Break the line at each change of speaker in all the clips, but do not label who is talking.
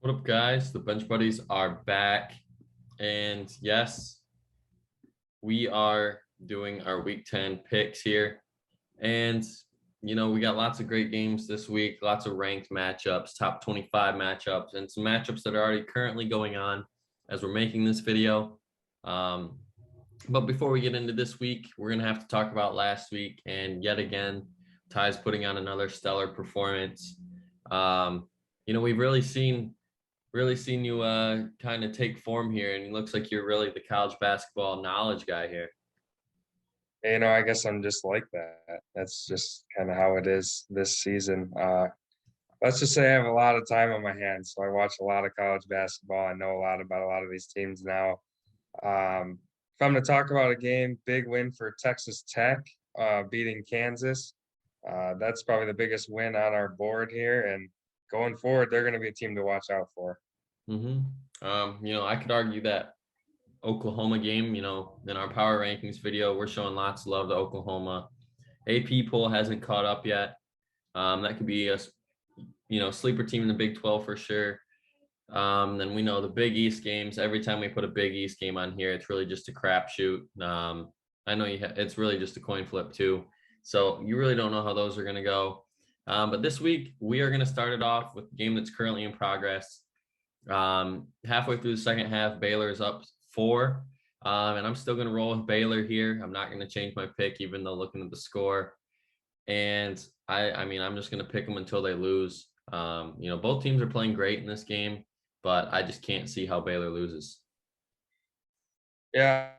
What up, guys? The Bench Buddies are back. And yes, we are doing our Week 10 picks here. And, we got lots of great games this week, lots of ranked matchups, top 25 matchups, and some matchups that are already currently going on as we're making this video. But before we get into this week, we're going to have to talk about last week. And yet again, Ty's putting on another stellar performance. We've really seen you kind of take form here, and it looks like you're really the college basketball knowledge guy here.
I guess I'm just like that. That's just kind of how it is this season. Let's just say I have a lot of time on my hands, so I watch a lot of college basketball. I know a lot about a lot of these teams now. If I'm going to talk about a game, big win for Texas Tech, beating Kansas. That's probably the biggest win on our board here, and going forward, they're going to be a team to watch out for.
I could argue that Oklahoma game, in our power rankings video, we're showing lots of love to Oklahoma. AP poll hasn't caught up yet. That could be a sleeper team in the Big 12 for sure. Then we know the Big East games. Every time we put a Big East game on here, it's really just a crapshoot. I know it's really just a coin flip too. So you really don't know how those are going to go. But this week we are going to start it off with a game that's currently in progress. Halfway through the second half, Baylor is up 4. And I'm still going to roll with Baylor here. I'm not going to change my pick, even though looking at the score. And I'm just going to pick them until they lose. Both teams are playing great in this game, but I just can't see how Baylor loses.
Yeah,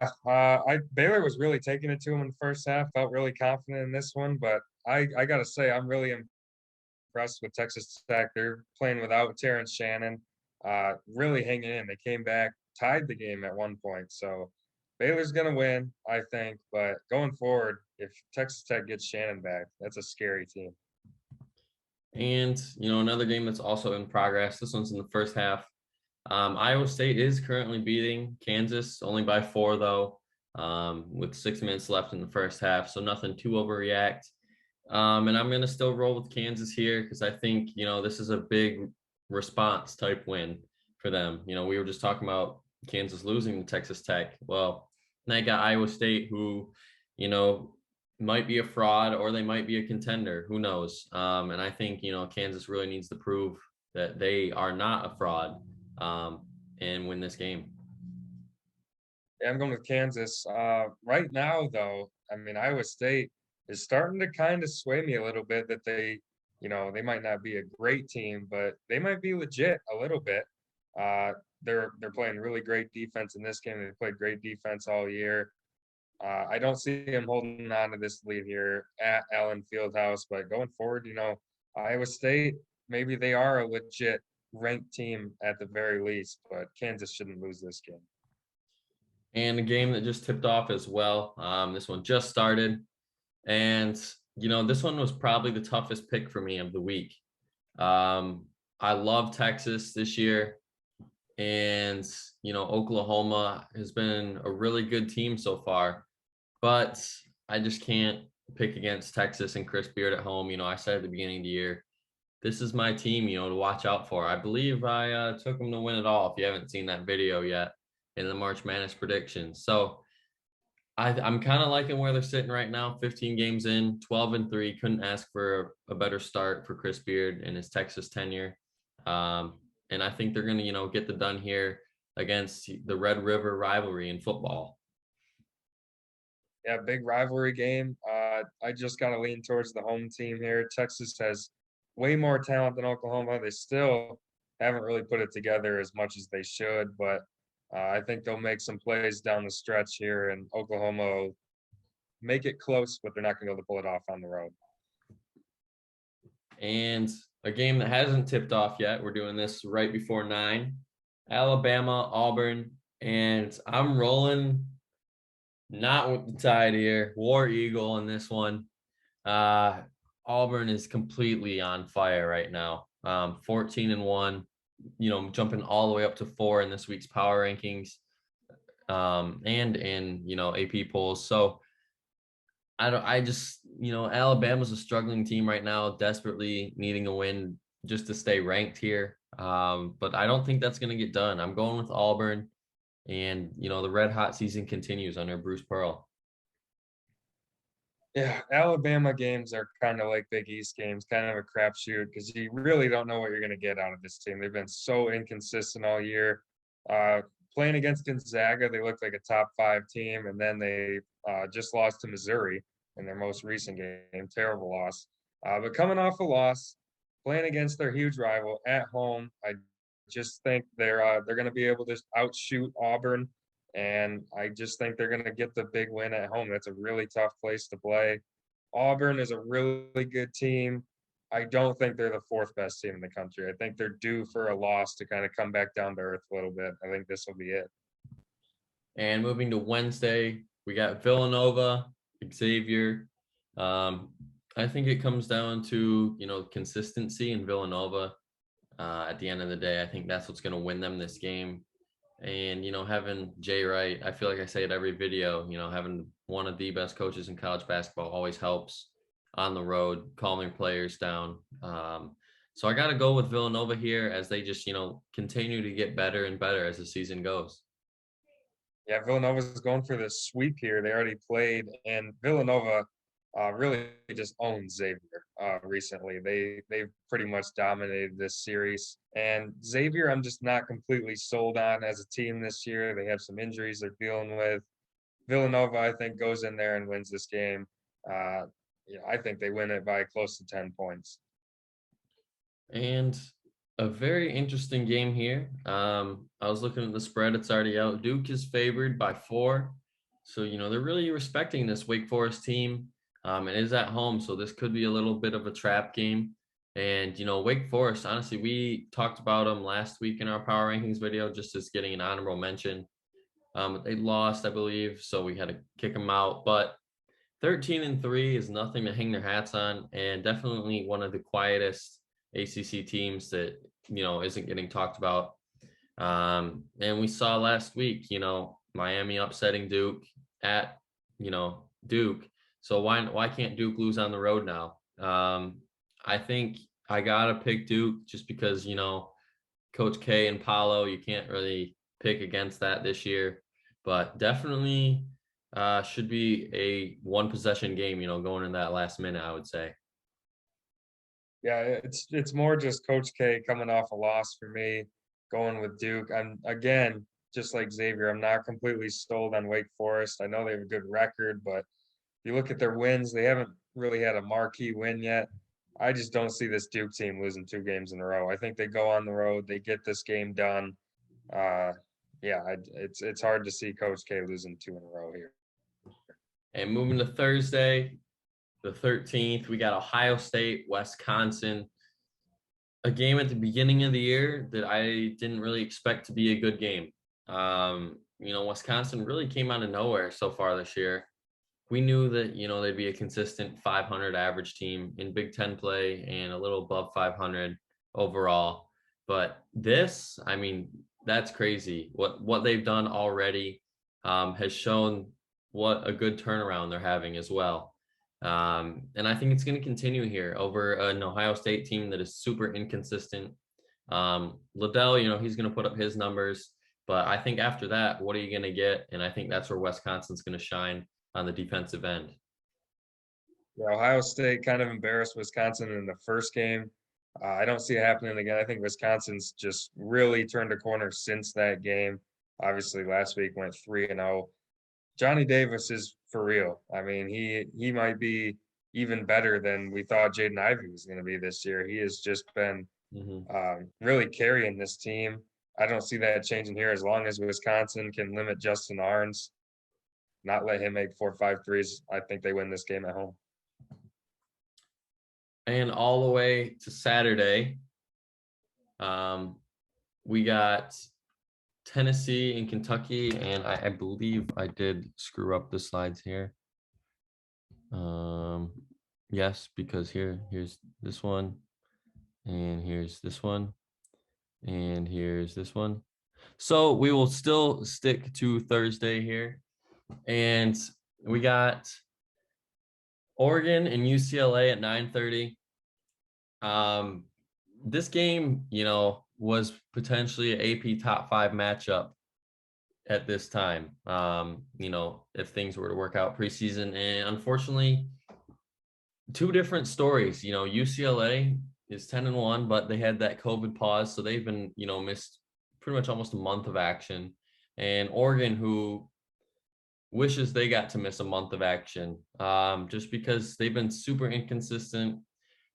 Baylor was really taking it to him in the first half. Felt really confident in this one, but I got to say I'm really impressed with Texas Tech. They're playing without Terrence Shannon, really hanging in. They came back, tied the game at one point. So Baylor's going to win, I think. But going forward, if Texas Tech gets Shannon back, that's a scary team.
And, another game that's also in progress. This one's in the first half. Iowa State is currently beating Kansas only by 4, though, with 6 minutes left in the first half. So nothing to overreact. And I'm going to still roll with Kansas here because I think, this is a big response type win for them. We were just talking about Kansas losing to Texas Tech. Well, they got Iowa State, who, might be a fraud or they might be a contender. Who knows? And I think, Kansas really needs to prove that they are not a fraud and win this game.
Yeah, I'm going with Kansas. Right now, though, Iowa State is starting to kind of sway me a little bit that they might not be a great team, but they might be legit a little bit. They're playing really great defense in this game. They played great defense all year. I don't see them holding on to this lead here at Allen Fieldhouse, but going forward, Iowa State, maybe they are a legit ranked team at the very least, but Kansas shouldn't lose this game.
And a game that just tipped off as well. This one just started. And, this one was probably the toughest pick for me of the week. I love Texas this year. And, Oklahoma has been a really good team so far. But I just can't pick against Texas and Chris Beard at home. I said at the beginning of the year, this is my team, to watch out for. I believe I took them to win it all if you haven't seen that video yet in the March Madness predictions. So I'm kind of liking where they're sitting right now, 15 games in, 12-3. Couldn't ask for a better start for Chris Beard and his Texas tenure. And I think they're going to, get the done here against the Red River rivalry in football.
Yeah, big rivalry game. I just got to lean towards the home team here. Texas has way more talent than Oklahoma. They still haven't really put it together as much as they should, but I think they'll make some plays down the stretch here, and Oklahoma will make it close, but they're not going to be able to pull it off on the road.
And a game that hasn't tipped off yet. We're doing this right before 9. Alabama, Auburn, and I'm rolling not with the Tide here. War Eagle in this one. Auburn is completely on fire right now. 14-1, jumping all the way up to 4 in this week's power rankings, and in, AP polls. So Alabama's a struggling team right now, desperately needing a win, just to stay ranked here. But I don't think that's going to get done. I'm going with Auburn, and the red hot season continues under Bruce Pearl.
Yeah, Alabama games are kind of like Big East games, kind of a crapshoot because you really don't know what you're going to get out of this team. They've been so inconsistent all year. Uh, Playing against Gonzaga, they looked like a top 5 team, and then they just lost to Missouri in their most recent game. Terrible loss. But coming off a loss, playing against their huge rival at home, I just think they're going to be able to outshoot Auburn, and I just think they're going to get the big win at home. That's a really tough place to play. Auburn is a really good team. I don't think they're the 4th best team in the country. I think they're due for a loss to kind of come back down to earth a little bit. I think this will be it.
And moving to Wednesday, we got Villanova, Xavier. I think it comes down to consistency in Villanova. At the end of the day, I think that's what's going to win them this game. And having Jay Wright, I feel like I say it every video. Having one of the best coaches in college basketball always helps on the road, calming players down. So I got to go with Villanova here as they just continue to get better and better as the season goes.
Yeah, Villanova's going for the sweep here. They already played, and Villanova really just owned Xavier recently. They've pretty much dominated this series. And Xavier, I'm just not completely sold on as a team this year. They have some injuries they're dealing with. Villanova, I think, goes in there and wins this game. I think they win it by close to 10 points.
And a very interesting game here. I was looking at the spread. It's already out. Duke is favored by 4. So, they're really respecting this Wake Forest team. It is at home, so this could be a little bit of a trap game. And, Wake Forest, honestly, we talked about them last week in our power rankings video, just as getting an honorable mention. They lost, I believe, so we had to kick them out. But 13-3 is nothing to hang their hats on, and definitely one of the quietest ACC teams that isn't getting talked about. And we saw last week, Miami upsetting Duke at Duke. So why can't Duke lose on the road now? I think I gotta pick Duke just because Coach K and Paolo. You can't really pick against that this year, but definitely should be a 1 possession game. Going in that last minute, I would say.
Yeah, it's more just Coach K coming off a loss for me, going with Duke. I'm again, just like Xavier, I'm not completely sold on Wake Forest. I know they have a good record, but if you look at their wins, they haven't really had a marquee win yet. I just don't see this Duke team losing 2 games in a row. I think they go on the road, they get this game done. It's hard to see Coach K losing 2 in a row here.
And moving to Thursday, the 13th, we got Ohio State, Wisconsin. A game at the beginning of the year that I didn't really expect to be a good game. Wisconsin really came out of nowhere so far this year. We knew that, they'd be a consistent 500 average team in Big Ten play and a little above 500 overall. But this, that's crazy. What they've done already has shown what a good turnaround they're having as well. And I think it's going to continue here over an Ohio State team that is super inconsistent. Liddell, he's going to put up his numbers, but I think after that, what are you going to get? And I think that's where Wisconsin's going to shine on the defensive end.
Yeah, Ohio State kind of embarrassed Wisconsin in the first game. I don't see it happening again. I think Wisconsin's just really turned a corner since that game. Obviously, last week went 3-0. Johnny Davis is for real. He might be even better than we thought Jaden Ivey was going to be this year. He has just been really carrying this team. I don't see that changing here as long as Wisconsin can limit Justin Arns, not let him make 4 or 5 threes. I think they win this game at home.
And all the way to Saturday, we got Tennessee and Kentucky, and I believe I did screw up the slides here. Yes, because here's this one, and here's this one, and here's this one. So we will still stick to Thursday here, and we got Oregon and UCLA at 9:30. this game, was potentially an AP top 5 matchup at this time. If things were to work out preseason, and unfortunately, two different stories. UCLA is 10-1, but they had that COVID pause, so they've been, missed pretty much almost a month of action. And Oregon, who wishes they got to miss a month of action, just because they've been super inconsistent.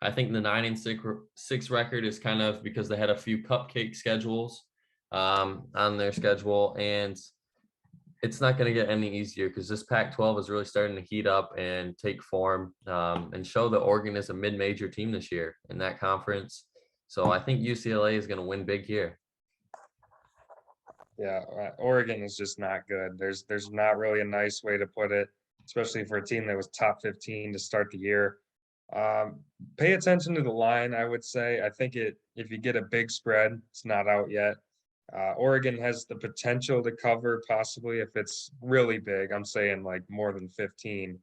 I think the 9-6 record is kind of because they had a few cupcake schedules on their schedule, and it's not going to get any easier because this Pac-12 is really starting to heat up and take form, and show that Oregon is a mid-major team this year in that conference. So I think UCLA is going to win big here.
Yeah, Oregon is just not good. There's not really a nice way to put it, especially for a team that was top 15 to start the year. Pay attention to the line, I would say. I think if you get a big spread, it's not out yet. Oregon has the potential to cover possibly if it's really big. I'm saying like more than 15.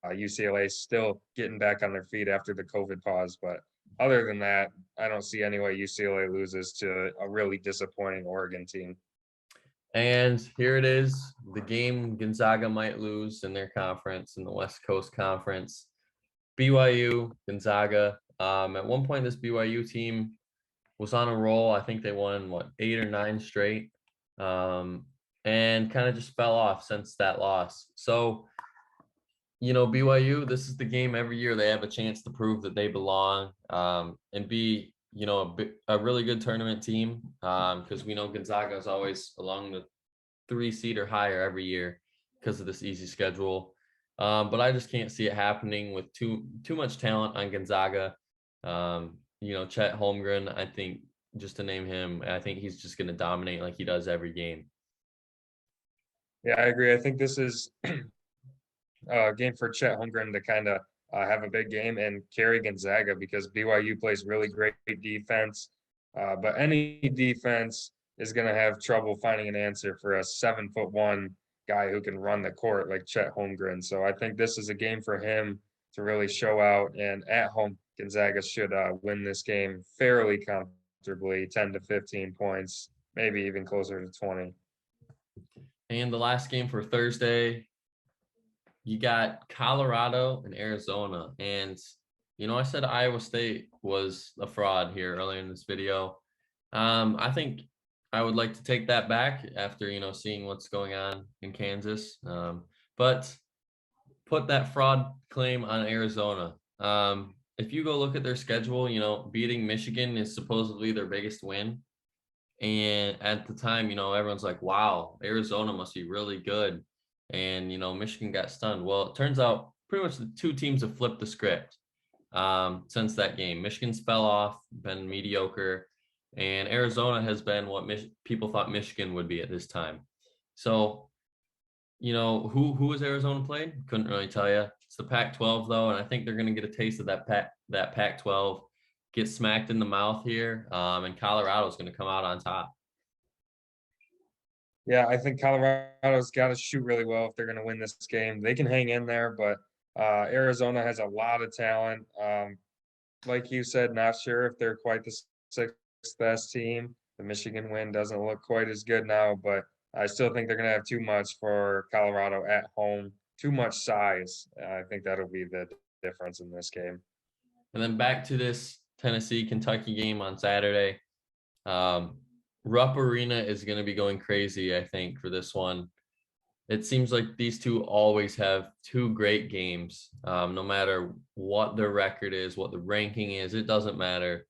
UCLA is still getting back on their feet after the COVID pause, but other than that, I don't see any way UCLA loses to a really disappointing Oregon team.
And here it is, the game Gonzaga might lose in their conference, in the West Coast Conference. BYU, Gonzaga. At one point, this BYU team was on a roll. I think they won 8 or 9 straight, and kind of just fell off since that loss. So, BYU, this is the game every year they have a chance to prove that they belong, and be a really good tournament team, because we know Gonzaga is always along the 3 seed or higher every year because of this easy schedule. But I just can't see it happening with too much talent on Gonzaga. Chet Holmgren, I think, just to name him, I think he's just going to dominate like he does every game.
Yeah, I agree. I think this is a game for Chet Holmgren to kind of have a big game and carry Gonzaga because BYU plays really great defense. But any defense is going to have trouble finding an answer for a 7'1" guy who can run the court like Chet Holmgren. So I think this is a game for him to really show out. And at home, Gonzaga should win this game fairly comfortably, 10 to 15 points, maybe even closer to 20.
And the last game for Thursday, you got Colorado and Arizona. And, I said Iowa State was a fraud here earlier in this video. I think I would like to take that back after, seeing what's going on in Kansas. But put that fraud claim on Arizona. If you go look at their schedule, beating Michigan is supposedly their biggest win. And at the time, everyone's like, wow, Arizona must be really good. And, Michigan got stunned. Well, it turns out pretty much the two teams have flipped the script since that game. Michigan's fell off, been mediocre, and Arizona has been what people thought Michigan would be at this time. So, who has Arizona played? Couldn't really tell you. It's the Pac-12 though, and I think they're going to get a taste of that Pac-12, get smacked in the mouth here, and Colorado's going to come out on top.
Yeah, I think Colorado's got to shoot really well if they're going to win this game. They can hang in there, but Arizona has a lot of talent. Like you said, not sure if they're quite the sixth best team. The Michigan win doesn't look quite as good now, but I still think they're going to have too much for Colorado at home, too much size. I think that'll be the difference in this game.
And then back to this Tennessee-Kentucky game on Saturday. Rupp Arena is going to be going crazy, I think, for this one. It seems like these two always have two great games, no matter what their record is, what the ranking is, it doesn't matter.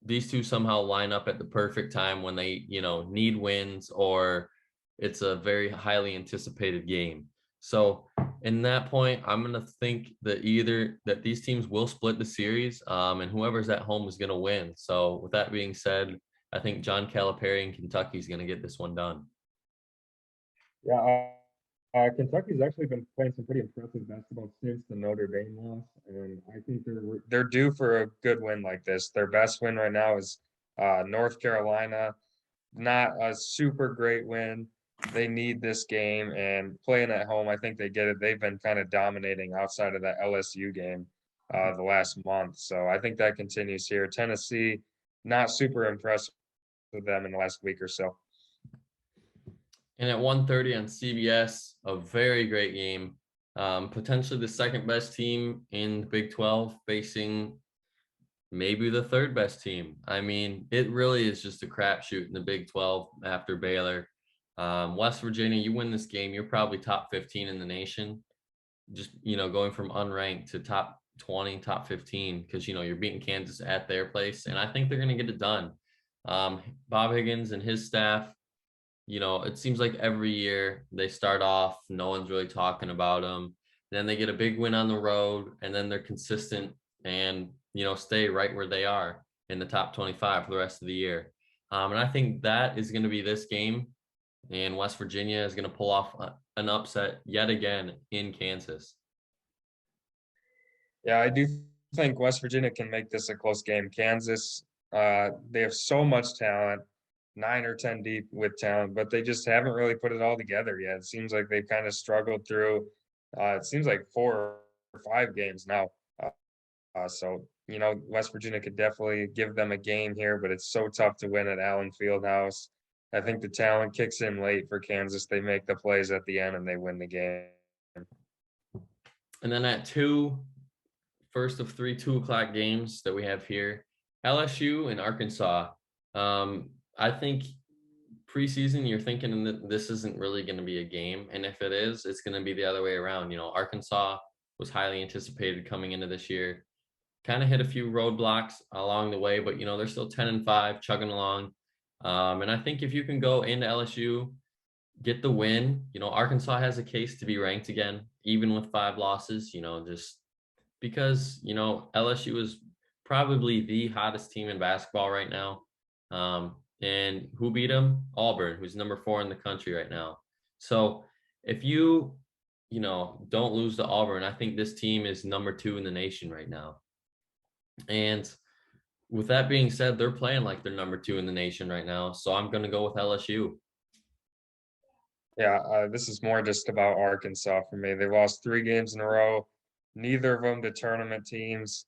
These two somehow line up at the perfect time when they, need wins, or it's a very highly anticipated game. So in that point, I'm going to think that that these teams will split the series, and whoever's at home is going to win. So with that being said, I think John Calipari in Kentucky is going to get this one done.
Yeah, Kentucky's actually been playing some pretty impressive basketball since the Notre Dame loss, and I think they're due for a good win like this. Their best win right now is North Carolina. Not a super great win. They need this game, and playing at home, I think they get it. They've been kind of dominating outside of that LSU game. the last month. So I think that continues here. Tennessee, not super impressed with them in the last week or so.
And at 1:30 on CBS, a very great game. Potentially the second best team in the Big 12 facing maybe the third best team. I mean, it really is just a crapshoot in the Big 12 after Baylor. West Virginia, you win this game, you're probably top 15 in the nation. Just, going from unranked to top 20, top 15, because, you're beating Kansas at their place. And I think they're going to get it done. Bob Higgins and his staff, it seems like every year they start off, no one's really talking about them. Then they get a big win on the road, and then they're consistent and, stay right where they are in the top 25 for the rest of the year. And I think that is going to be this game, and West Virginia is going to pull off an upset yet again in Kansas.
Yeah, I do think West Virginia can make this a close game. Kansas, they have so much talent, 9 or 10 deep with talent, but they just haven't really put it all together yet. It seems like they've kind of struggled through. It seems like 4 or 5 games now. So West Virginia could definitely give them a game here, but it's so tough to win at Allen Fieldhouse. I think the talent kicks in late for Kansas. They make the plays at the end and they win the game.
And then at 2, first of 3 2 o'clock games that we have here, LSU and Arkansas. I think preseason you're thinking that this isn't really going to be a game, and if it is, it's going to be the other way around. Arkansas was highly anticipated coming into this year, kind of hit a few roadblocks along the way, but they're still 10-5, chugging along. And I think if you can go into LSU, get the win, Arkansas has a case to be ranked again, even with 5 losses. Just because LSU is probably the hottest team in basketball right now. And who beat them? Auburn, who's number 4 in the country right now. So if you don't lose to Auburn, I think this team is number 2 in the nation right now. And with that being said, they're playing like they're number 2 in the nation right now. So I'm going to go with LSU.
Yeah, this is more just about Arkansas for me. They lost 3 games in a row, neither of them to tournament teams.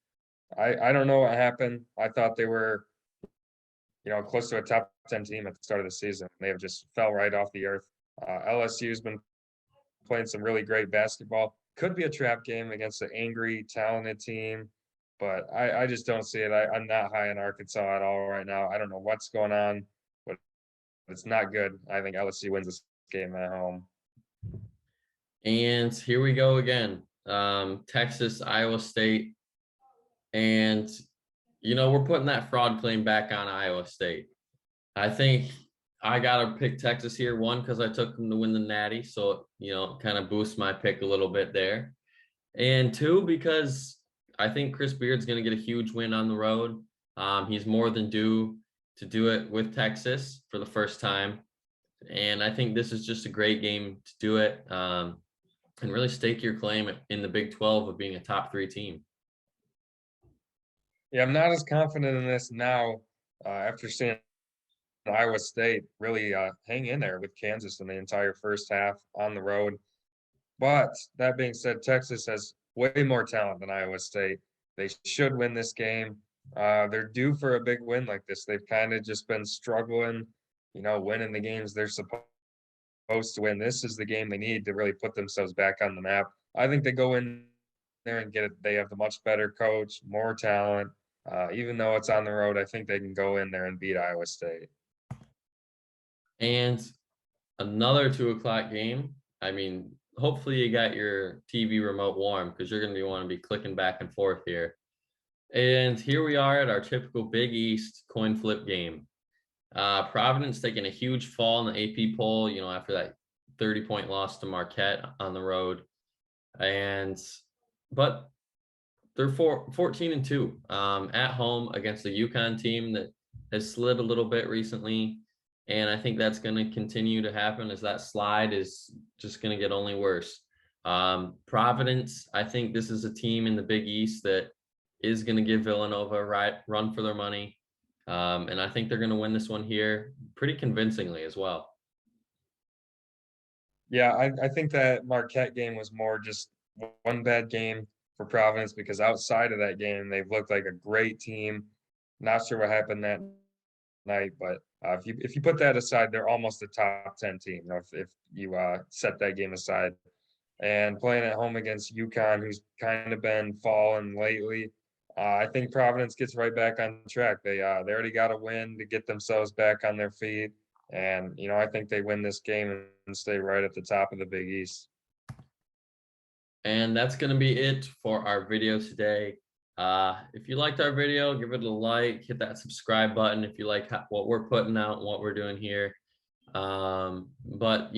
I don't know what happened. I thought they were, close to a top 10 team at the start of the season. They have just fell right off the earth. LSU's been playing some really great basketball. Could be a trap game against an angry, talented team, but I just don't see it. I'm not high in Arkansas at all right now. I don't know what's going on, but it's not good. I think LSU wins this game at home.
And here we go again. Texas, Iowa State. And, we're putting that fraud claim back on Iowa State. I think I got to pick Texas here, 1, because I took them to win the Natty. So, kind of boost my pick a little bit there. And 2, because I think Chris Beard's going to get a huge win on the road. He's more than due to do it with Texas for the first time. And I think this is just a great game to do it and really stake your claim in the Big 12 of being a top 3 team.
Yeah, I'm not as confident in this now after seeing Iowa State really hang in there with Kansas in the entire first half on the road. But that being said, Texas has way more talent than Iowa State. They should win this game. They're due for a big win like this. They've kind of just been struggling, winning the games they're supposed to win. This is the game they need to really put themselves back on the map. I think they go in there and get it. They have the much better coach, more talent. Even though it's on the road, I think they can go in there and beat Iowa State.
And another 2 o'clock game. I mean, hopefully you got your TV remote warm, because you're going to want to be clicking back and forth here. And here we are at our typical Big East coin flip game. Providence taking a huge fall in the AP poll, after that 30-point loss to Marquette on the road. But they're 14-2 at home against the UConn team that has slid a little bit recently. And I think that's going to continue to happen, as that slide is just going to get only worse. Providence, I think this is a team in the Big East that is going to give Villanova a run for their money. And I think they're going to win this one here pretty convincingly as well.
Yeah, I think that Marquette game was more just one bad game. for Providence because outside of that game, they've looked like a great team. Not sure what happened that night, but if you put that aside, they're almost a top 10 team. If you set that game aside, and playing at home against UConn, who's kind of been falling lately, I think Providence gets right back on track. They already got a win to get themselves back on their feet, and I think they win this game and stay right at the top of the Big East.
And that's going to be it for our video today. If you liked our video, give it a like, hit that subscribe button if you like what we're putting out and what we're doing here. But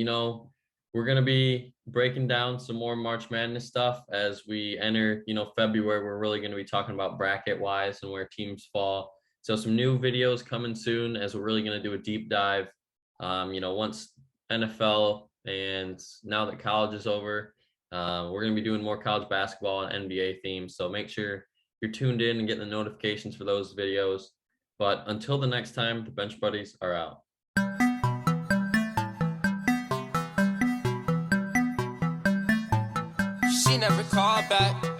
we're going to be breaking down some more March Madness stuff as we enter, February. We're really going to be talking about bracket wise and where teams fall. So some new videos coming soon as we're really going to do a deep dive. Once NFL and now that college is over, we're going to be doing more college basketball and NBA themes. So make sure you're tuned in and getting the notifications for those videos. But until the next time, the Bench Buddies are out.
She never called back.